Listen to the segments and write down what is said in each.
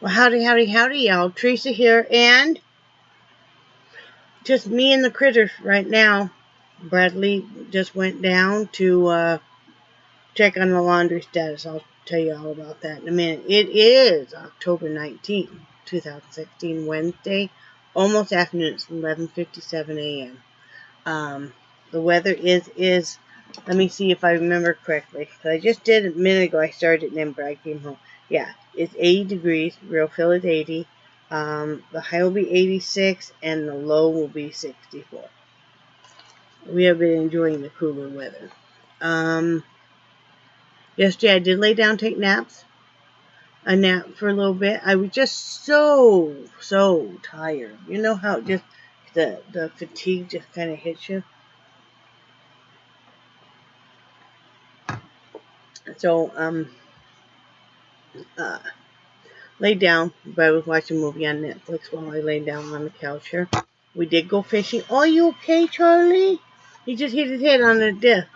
Well, howdy, howdy, howdy, y'all. Teresa here, and just me and the critters right now. Bradley just went down to check on the laundry status. I'll tell you all about that in a minute. It is October 19th, 2016, Wednesday, almost afternoon. It's 11:57 a.m. The weather is, let me see if I remember correctly. I just did a minute ago. I started and then Brad came home. Yeah, it's 80 degrees. Real feel is 80. The high will be 86 and the low will be 64. We have been enjoying the cooler weather. Yesterday I did lay down, take naps. A nap for a little bit. I was just so tired. You know how just the fatigue just kind of hits you? So, laid down, but I was watching a movie on Netflix while I laid down on the couch here. We did go fishing. Are you okay, Charlie? He just hit his head on the desk.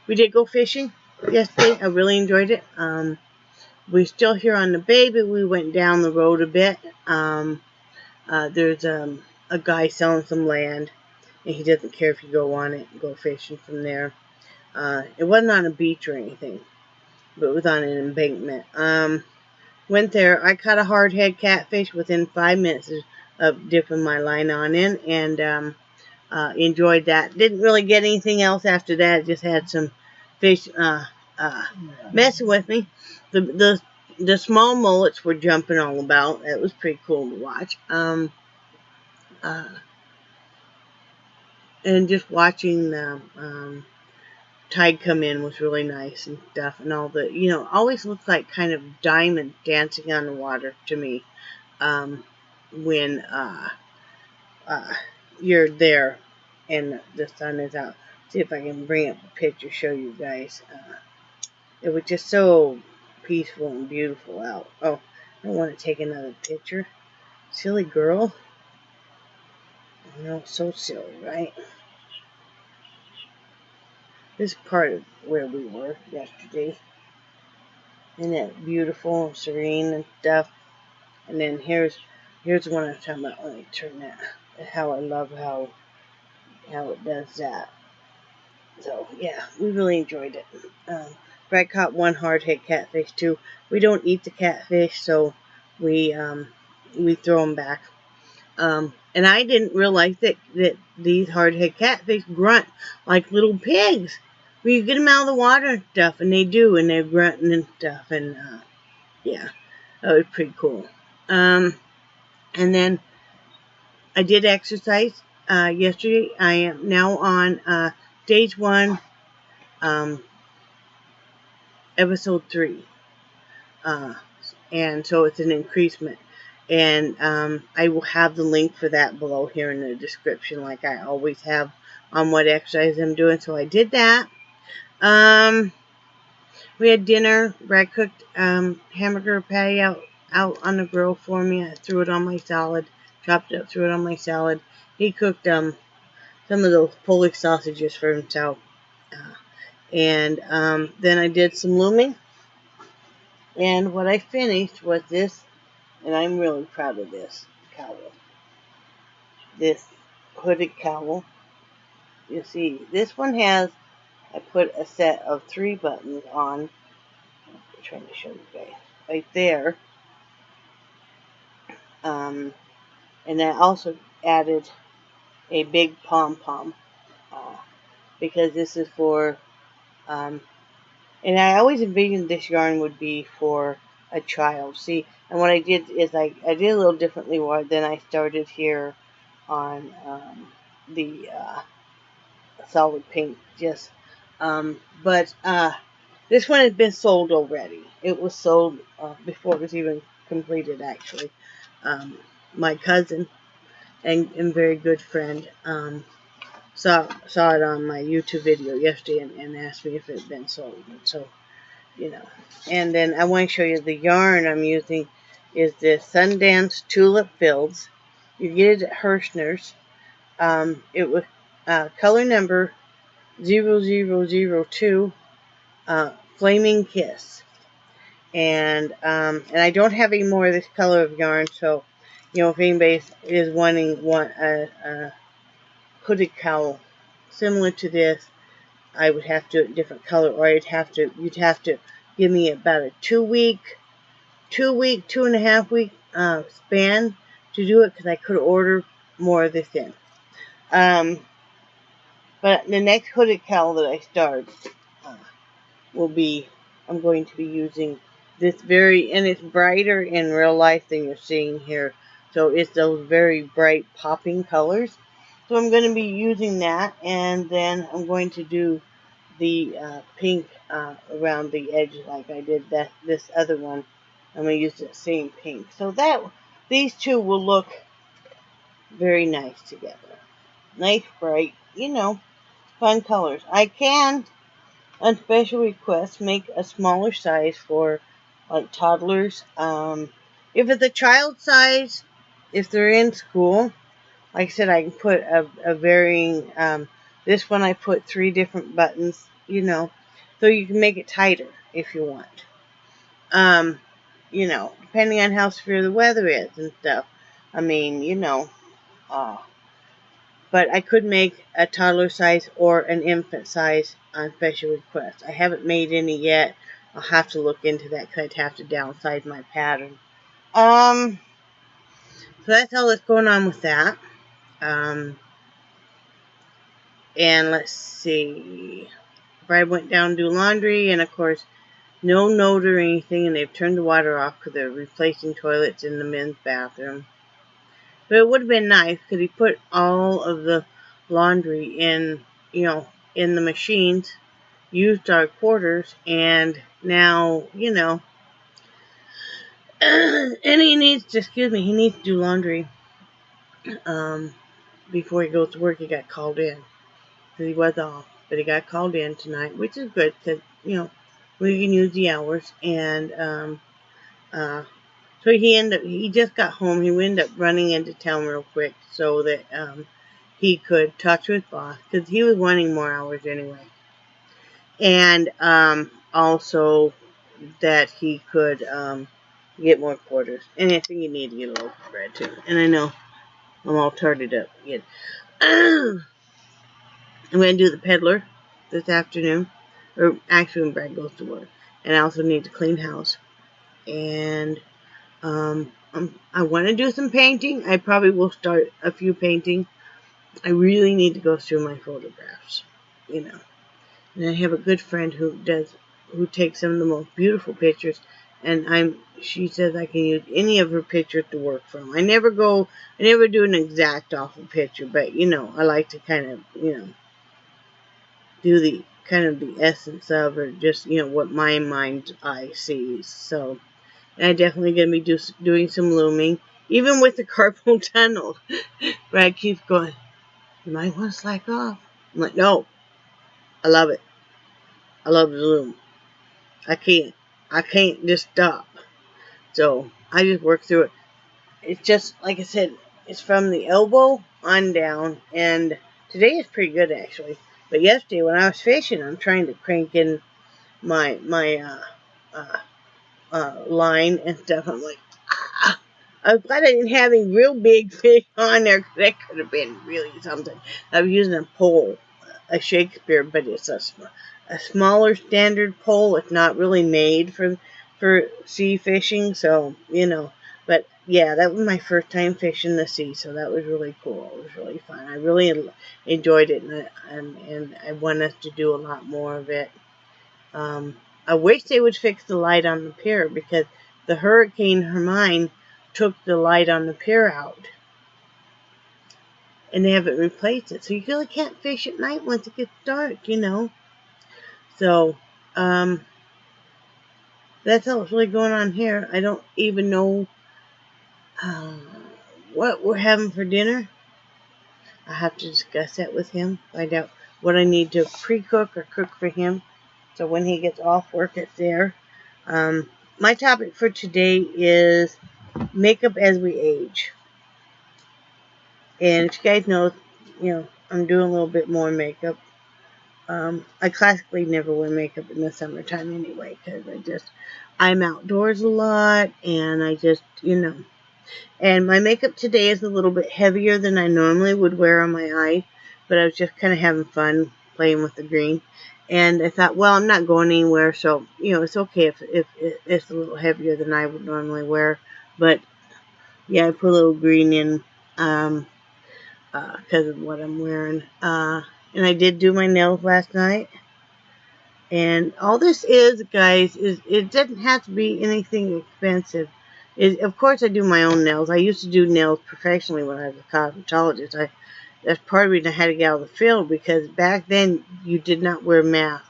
We did go fishing yesterday. I really enjoyed it. We're still here on the bay, but we went down the road a bit. There's a guy selling some land, and he doesn't care if you go on it and go fishing from there. It wasn't on a beach or anything, but it was on an embankment. Went there. I caught a hardhead catfish within 5 minutes of dipping my line on in, and enjoyed that. Didn't really get anything else after that. Just had some fish messing with me. The small mullets were jumping all about. It was pretty cool to watch. And just watching the tide come in was really nice and stuff, and all the, always looks like kind of diamond dancing on the water to me, when you're there and the sun is out. See if I can bring up a picture, show you guys. It was just so peaceful and beautiful out. Oh, I want to take another picture. Silly girl. I know, so silly, right? This is part of where we were yesterday. Isn't that beautiful and serene and stuff? And then here's one I'm talking about. Let me turn that. How I love how it does that. So yeah, we really enjoyed it. Brad caught one hardhead catfish too. We don't eat the catfish, so we throw them back. And I didn't realize that these hardhead catfish grunt like little pigs. When you get them out of the water and stuff, and they do, and they're grunting and stuff, and yeah, that was pretty cool. And then I did exercise yesterday. I am now on stage 1, episode 3, and so it's an increasement. And I will have the link for that below here in the description, like I always have, on what exercise I'm doing. So I did that. We had dinner. Brad cooked hamburger patty out on the grill for me. I threw it on my salad, chopped it up, threw it on my salad. He cooked some of those Polish sausages for himself. And then I did some looming. And what I finished was this, and I'm really proud of this cowl. This hooded cowl. You see, this one has, I put a set of 3 buttons on. I'm trying to show you guys. Right there. And I also added a big pom-pom. Because this is for, and I always envisioned this yarn would be for a child. See, and what I did is I did a little differently than I started here on the solid pink. Just, but this one had been sold already. It was sold before it was even completed, actually. My cousin and very good friend saw it on my YouTube video yesterday and asked me if it had been sold. And so, and then I want to show you the yarn I'm using is the Sundance Tulip Fields. You get it at Hirschner's. It was color number 0002, Flaming Kiss. And I don't have any more of this color of yarn, so if anybody is wanting a hooded cowl similar to this, I would have to do a different color, or you'd have to give me about a 2.5 week span to do it, because I could order more of this in. But the next hooded cowl that I start will be, I'm going to be using this and it's brighter in real life than you're seeing here. So it's those very bright popping colors. So I'm going to be using that, and then I'm going to do the pink around the edge like I did this other one. I'm going to use the same pink. So these two will look very nice together. Nice, bright, fun colors. I can, on special request, make a smaller size for like toddlers. If it's a child size, if they're in school, like I said, I can put a varying, this one I put 3 different buttons, so you can make it tighter if you want. Depending on how severe the weather is and stuff. I mean, but I could make a toddler size or an infant size on special request. I haven't made any yet. I'll have to look into that because I'd have to downsize my pattern. So that's all that's going on with that. And let's see. Brad went down to do laundry, and of course, no note or anything, and they've turned the water off because they're replacing toilets in the men's bathroom. But it would have been nice because he put all of the laundry in the machines, used our quarters, and now, and he needs to do laundry before he goes to work. He got called in because he was off, but he got called in tonight, which is good because, we can use the hours. And so he just got home. He ended up running into town real quick so that he could talk to his boss, because he was wanting more hours anyway. And also that he could get more quarters. And I think he needed to get a loaf of bread too. And I know I'm all tarted up again. I'm going to do the peddler this afternoon. Or actually when Brad goes to work. And I also need to clean house. And I want to do some painting. I probably will start a few painting. I really need to go through my photographs, And I have a good friend who takes some of the most beautiful pictures, and she says I can use any of her pictures to work from. I never do an exact awful picture, but I like to kind of, do the essence of, or just, what my mind's eye sees. So, and I definitely going to be doing some looming, even with the carpal tunnel. Brad keeps going, you might want to slack off. I'm like, no, I love it. I love the loom. I can't just stop. So I just work through it. It's just, like I said, it's from the elbow on down, and today is pretty good actually. But yesterday when I was fishing, I'm trying to crank in my line and stuff. I'm like, I'm glad I didn't have any real big fish on there, because that could have been really something. I was using a pole, a Shakespeare, but it's a smaller standard pole. It's not really made for sea fishing, so, But, yeah, that was my first time fishing the sea, so that was really cool. It was really fun. I really enjoyed it, and I want us to do a lot more of it. I wish they would fix the light on the pier, because the Hurricane Hermine took the light on the pier out, and they haven't replaced it. So you really can't fish at night once it gets dark, So, that's all that's really going on here. I don't even know what we're having for dinner. I have to discuss that with him. Find out what I need to pre-cook or cook for him, so when he gets off work, it's there. My topic for today is makeup as we age. And if you guys know, I'm doing a little bit more makeup. I classically never wear makeup in the summertime anyway, because I'm outdoors a lot, and I just, And my makeup today is a little bit heavier than I normally would wear on my eye, but I was just kind of having fun playing with the green. And I thought, well, I'm not going anywhere, so, it's okay if it's a little heavier than I would normally wear. But, yeah, I put a little green in because of what I'm wearing. And I did do my nails last night. And all this is, guys, is it doesn't have to be anything expensive. Of course, I do my own nails. I used to do nails professionally when I was a cosmetologist. That's part of the reason I had to get out of the field, because back then you did not wear masks.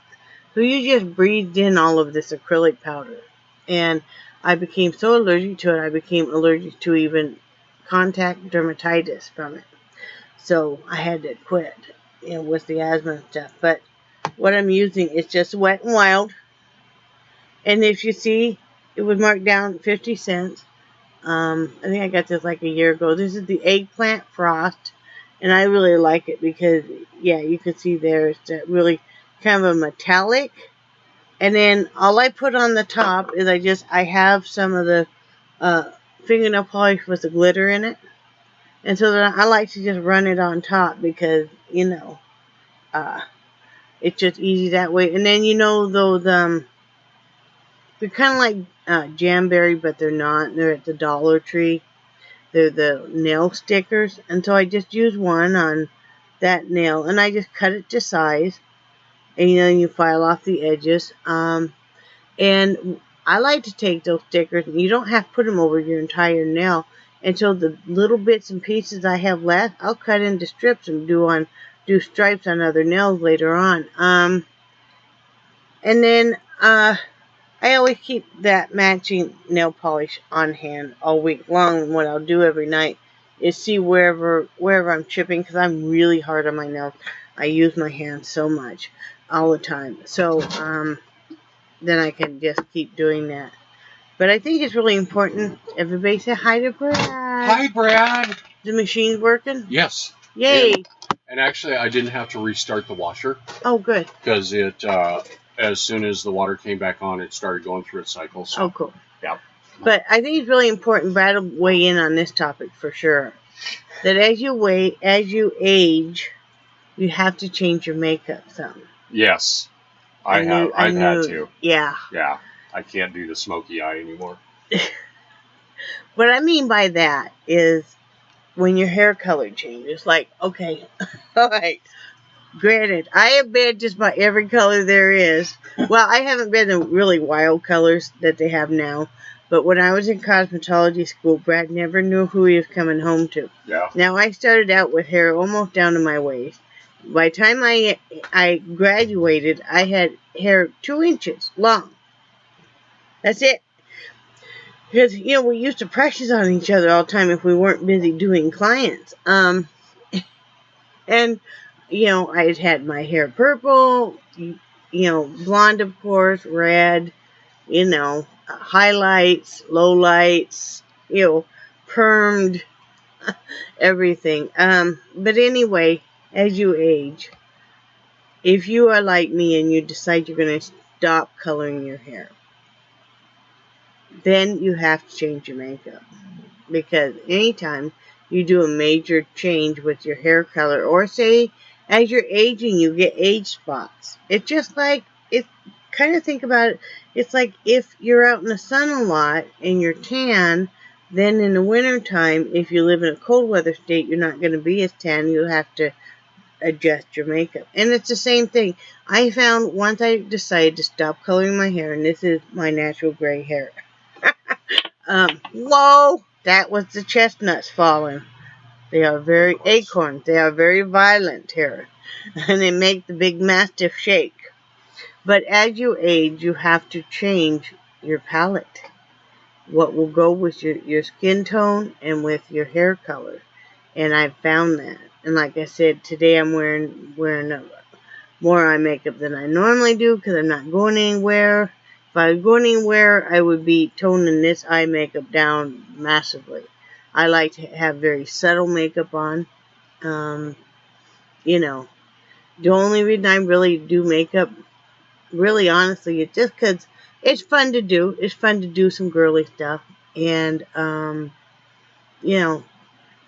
So you just breathed in all of this acrylic powder. And I became so allergic to it, I became allergic to even contact dermatitis from it. So I had to quit, with the asthma and stuff. But what I'm using is just Wet n Wild. And if you see, it was marked down 50 cents. I think I got this like a year ago. This is the Eggplant Frost. And I really like it because, yeah, you can see there it's really kind of a metallic. And then all I put on the top is I have some of the fingernail polish with the glitter in it. And so then I like to just run it on top because, it's just easy that way. And then, those, they're kind of like Jamberry, but they're not. They're at the Dollar Tree. They're the nail stickers. And so I just use one on that nail. And I just cut it to size. And, you file off the edges. And I like to take those stickers, and you don't have to put them over your entire nail. And so the little bits and pieces I have left, I'll cut into strips and do stripes on other nails later on. And then I always keep that matching nail polish on hand all week long. And what I'll do every night is see wherever I'm chipping, because I'm really hard on my nails. I use my hands so much all the time. So then I can just keep doing that. But I think it's really important. Everybody say hi to Brad. Hi, Brad. The machine's working? Yes. Yay. And actually, I didn't have to restart the washer. Oh, good. Because it, as soon as the water came back on, it started going through its cycle. So. Oh, cool. Yeah. But I think it's really important. Brad will weigh in on this topic for sure. That as you age, you have to change your makeup some. Yes. I've had to. Yeah. Yeah. I can't do the smoky eye anymore. What I mean by that is when your hair color changes. Like, okay, all right. Granted, I have been just about every color there is. Well, I haven't been the really wild colors that they have now. But when I was in cosmetology school, Brad never knew who he was coming home to. Yeah. Now, I started out with hair almost down to my waist. By the time I graduated, I had hair 2 inches long. That's it. Because, we used to practice on each other all the time if we weren't busy doing clients. And, I had my hair purple, blonde, of course, red, highlights, lowlights, permed, everything. But anyway, as you age, if you are like me and you decide you're going to stop coloring your hair, then you have to change your makeup. Because anytime you do a major change with your hair color, or say as you're aging you get age spots, it's just like, kind of think about it, it's like if you're out in the sun a lot and you're tan, then in the wintertime, if you live in a cold weather state, you're not going to be as tan. You'll have to adjust your makeup. And it's the same thing. I found once I decided to stop coloring my hair, and this is my natural gray hair. Whoa! That was the chestnuts falling. They are very acorns. They are very violent here. And they make the big mastiff shake. But as you age, you have to change your palette. What will go with your skin tone and with your hair color. And I've found that. And like I said, today I'm wearing more eye makeup than I normally do because I'm not going anywhere. If I was going anywhere, I would be toning this eye makeup down massively. I like to have very subtle makeup on. The only reason I really do makeup, really honestly, it's just because it's fun to do. It's fun to do some girly stuff. And, you know,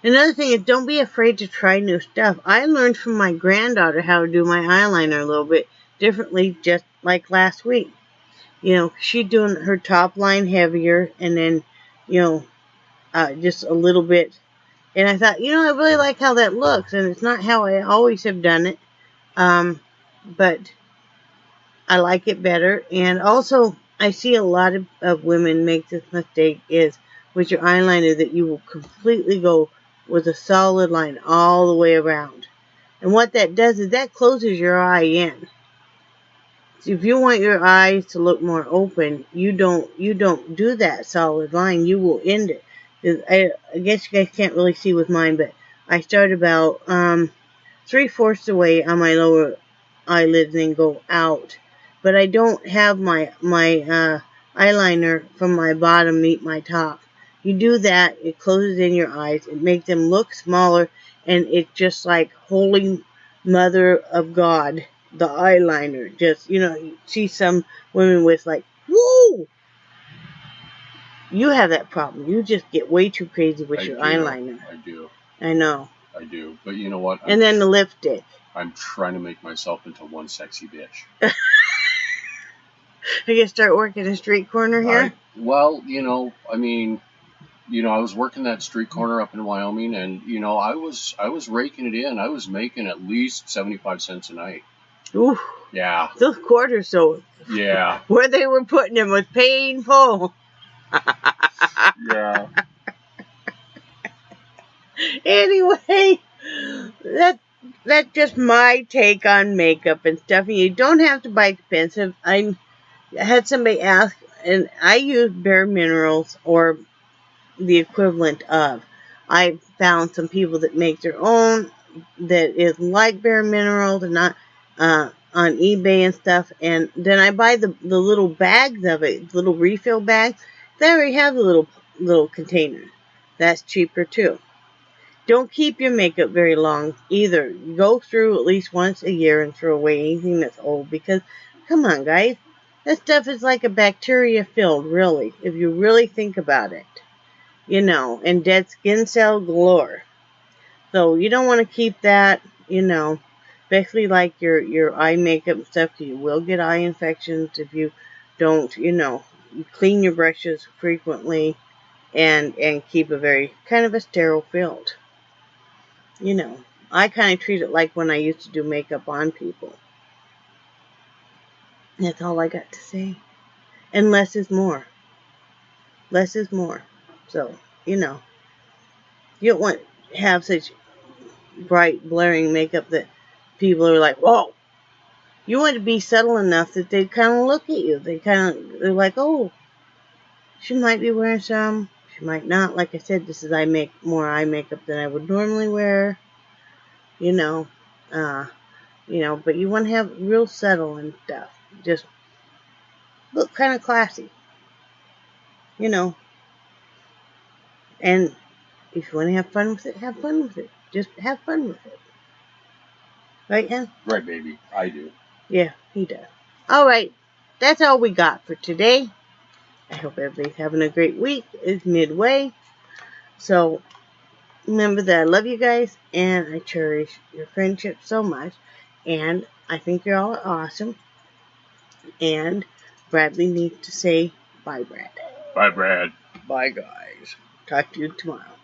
another thing is don't be afraid to try new stuff. I learned from my granddaughter how to do my eyeliner a little bit differently just like last week. You know, she's doing her top line heavier and then, you know, just a little bit. And I thought, you know, I really like how that looks. And it's not how I always have done it. But I like it better. And also, I see a lot of women make this mistake is with your eyeliner that you will completely go with a solid line all the way around. And what that does is that closes your eye in. So if you want your eyes to look more open, you don't do that solid line. You will end it. I guess you guys can't really see with mine, but I start about 3/4 the way on my lower eyelids and go out. But I don't have my eyeliner from my bottom meet my top. You do that, it closes in your eyes. It makes them look smaller, and it's just like Holy Mother of God, the eyeliner. Just, you know, you see some women with like, woo! You have that problem. You just get way too crazy with your eyeliner. I do. I know. I do. But you know what? And then the lipstick. I'm trying to make myself into one sexy bitch. You gonna start working a street corner here? Well, you know, I mean, you know, I was working that street corner up in Wyoming, and you know, I was raking it in. I was making at least 75 cents a night. Ooh. Yeah. Those quarters, though. Yeah. Where they were putting them was painful. Yeah. Anyway, that's just my take on makeup and stuff. You don't have to buy expensive. I had somebody ask, and I use Bare Minerals or the equivalent of. I found some people that make their own that is like Bare Minerals and not on eBay and stuff. And then I buy the little bags of it, little refill bags. They already have the little container. That's cheaper too. Don't keep your makeup very long either. Go through at least once a year and throw away anything that's old because, come on, guys. That stuff is like a bacteria filled, really, if you really think about it. You know, and dead skin cell galore. So you don't want to keep that, you know, especially like your eye makeup and stuff. You will get eye infections if you don't, you know, clean your brushes frequently and keep a very kind of a sterile field. You know, I kind of treat it like when I used to do makeup on people. That's all I got to say. And less is more. Less is more. So, you know, you don't want to have such bright, blaring makeup that people are like, whoa. You want to be subtle enough that they kind of look at you. They're like, oh, she might be wearing some. She might not. Like I said, this is more eye makeup than I would normally wear. You know, but you want to have real subtle and stuff. Just look kind of classy. You know. And if you want to have fun with it, have fun with it. Just have fun with it. Right, Hen? Right, baby. I do. Yeah, he does. All right. That's all we got for today. I hope everybody's having a great week. It's midway. So remember that I love you guys and I cherish your friendship so much. And I think you're all awesome. And Bradley needs to say bye, Brad. Bye, Brad. Bye, guys. Talk to you tomorrow.